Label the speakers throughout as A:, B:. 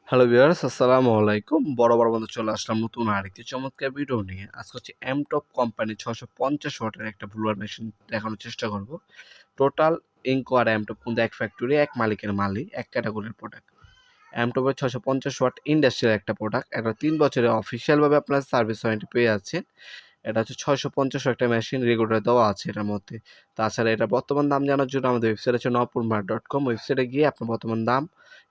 A: Hello viewers, আসসালামু আলাইকুম। বরাবর মতো চলে আসলাম নতুন আরেকটি চমৎকার ভিডিও নিয়ে। আজকে হচ্ছে এমটপ কোম্পানির 650 ওয়াটের একটা ব্লোয়ার মেশিন দেখানোর চেষ্টা করব। টোটাল ইনকো আর এমটপ কিন্তু এক ফ্যাক্টরি, এক মালিকের মালিক, এক ক্যাটাগরির প্রোডাক্ট। এমটপের 650 ওয়াট ইন্ডাস্ট্রিয়াল একটা প্রোডাক্ট। এটা 3 বছরের অফিসিয়ালভাবে আপনার সার্ভিস ওয়ারেন্টি পেয়ে যাচ্ছেন। এটা হচ্ছে 650 একটা মেশিন রেগুলেটর দেওয়া আছে এটার মধ্যে। তাছাড়া এটা বর্তমান দাম জানার জন্য আমাদের ওয়েবসাইট আছে nopurmart.com। ওয়েবসাইটে গিয়ে আপনার বর্তমান দাম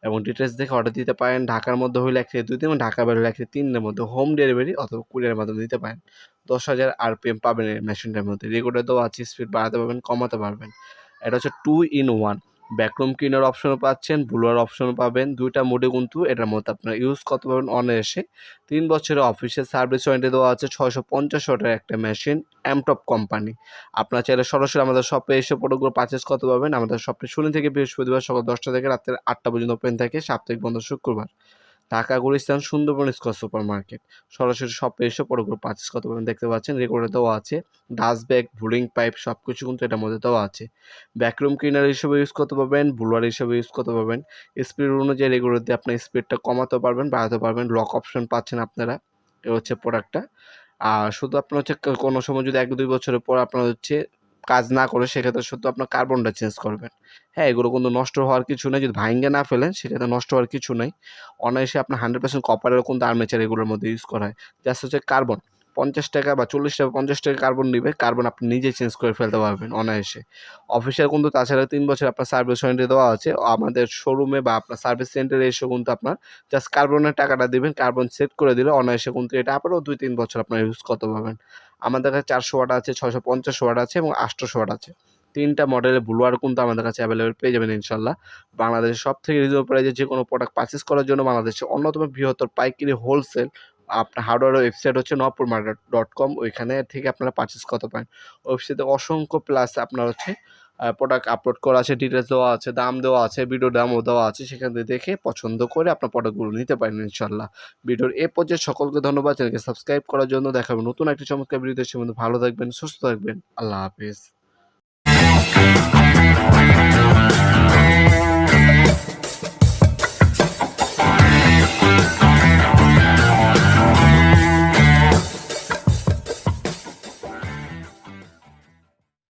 A: এবং ডিটেইলস দেখে অর্ডার দিতে পারেন। ঢাকার মধ্যে হইলে ১ থেকে ২ দিন এবং ঢাকার বাইরে হলে ১ থেকে ৩ দিনের মধ্যে হোম ডেলিভারি অথবা কুরিয়ারের মাধ্যমে নিতে পারেন। ১০,০০০ আরপিএম পাবেন এই মেশিনটার মধ্যে। রেগুলেটর দেওয়া আছে, স্পিড বাড়াতে পারবেন, কমাতে পারবেন। এটা হচ্ছে 2 in 1। ব্যাকরুম ক্লিনার অপশনও পাচ্ছেন, ব্লোয়ার অপশনও পাবেন। ২ টা মোডে কিন্তু এটার মধ্যে আপনারা ইউজ করতে পারবেন অনায়াসে। ৩ বছরের অফিসিয়াল সার্ভিস ওয়ারেন্টি দেওয়া আছে। ৬৫০ ওয়াটের একটা মেশিন, এমটপ কোম্পানি। আপনারা চাইলে সরাসরি আমাদের শপে এসে প্রোডাক্টগুলো পারচেজ করতে পারবেন। আমাদের শপটি শনি থেকে বৃহস্পতিবার সকাল ১০টা থেকে রাত্রে ৮টা পর্যন্ত ওপেন থাকে, সাপ্তাহিক বন্ধ শুক্রবার। Dhaka Gulistan Sundarban square super market. সরাসরি শপে এসে প্রোডাক্টগুলো পারচেজ করতে পারবেন। দেখতে পাচ্ছেন রেকর্ডে দেওয়া আছে। ডাস্ট ব্যাগ, ব্লুইং পাইপ সবকিছু কিন্তু এটার মধ্যে দেওয়া আছে। ভ্যাকুয়াম ক্লিনার হিসেবে ইউজ করতে পারবেন, ব্লোয়ার হিসেবে ইউজ করতে পারবেন। স্পিড অনুযায়ী রেগুলেটর দিয়ে আপনার স্পিডটা কমাতে পারবেন, বাড়াতে পারবেন। লক অপশন পাচ্ছেন আপনারা। এ হচ্ছে প্রোডাক্টটা। আর শুধু আপনার হচ্ছে কোনো সময় যদি ১-২ বছরের পর আপনার হচ্ছে কাজ না করে, সেক্ষেত্রে শুধু আপনার কার্বনটা চেঞ্জ করবেন। হ্যাঁ, এগুলো কিন্তু নষ্ট হওয়ার কিছু নাই। যদি ভাইঙ্গা না ফেলেন সেক্ষেত্রে নষ্ট হওয়ার কিছু নাই। অনায়াসে আপনার 100% কপারেরও কিন্তু আর্মেচার এগুলোর মধ্যে ইউজ করা হয়। জাস্ট হচ্ছে কার্বন। ৳৫০ বা ৳৪০ ৳৫০ কার্বন নিবে। কার্বন আপনি নিজেই চেঞ্জ করে ফেলতে পারবেন অনায়াসে। অফিসিয়াল কিন্তু তাছাড়া ৩ বছর আপনার সার্ভিস ওয়ারেন্টি দেওয়া আছে। আমাদের শোরুমে বা আপনার সার্ভিস সেন্টারে এসেও কিন্তু আপনার জাস্ট কার্বনের টাকাটা দিবেন। কার্বন সেট করে দিলে অনায়াসে কিন্তু এটা আবারও ২-৩ বছর আপনারা ইউজ করতে পারবেন। আমাদের কাছে ৪০০ ওয়াট আছে, ৬৫০ ওয়াট আছে এবং ৮০০ ওয়াট আছে। ৩ টা মডেলের ব্লোয়ার কিন্তু আমাদের কাছে এভেলেবল পেয়ে যাবেন ইনশাআল্লাহ। বাংলাদেশের সবথেকে রিজনেবল প্রাইসে যেকোনো প্রোডাক্ট পারচেজ করার জন্য বাংলাদেশের অন্যতম বৃহত্তর পাইকারি হোলসেল আপনার হার্ডওয়্যার ওয়েবসাইট হচ্ছে nopurmart.com। ওইখানে থেকে আপনারা পারচেজ করতে পারেন। ওয়েবসাইটে অসংখ্য প্লাস আপনার হচ্ছে প্রোডাক্ট আপলোড করা আছে, ডিটেইলস দেওয়া আছে, দাম দেওয়া আছে, ভিডিও দামও দেওয়া আছে। সেখান থেকে দেখে পছন্দ করে আপনার প্রোডাক্টগুলো নিতে পারেন ইনশাআল্লাহ। ভিডিওর এ পর্যায়ে সকলকে ধন্যবাদ। চ্যানেলকে সাবস্ক্রাইব করার জন্য। দেখা হবে নতুন একটি চমৎকার ভিডিওতে। সে পর্যন্ত ভালো থাকবেন, সুস্থ থাকবেন। আল্লাহ হাফেজ।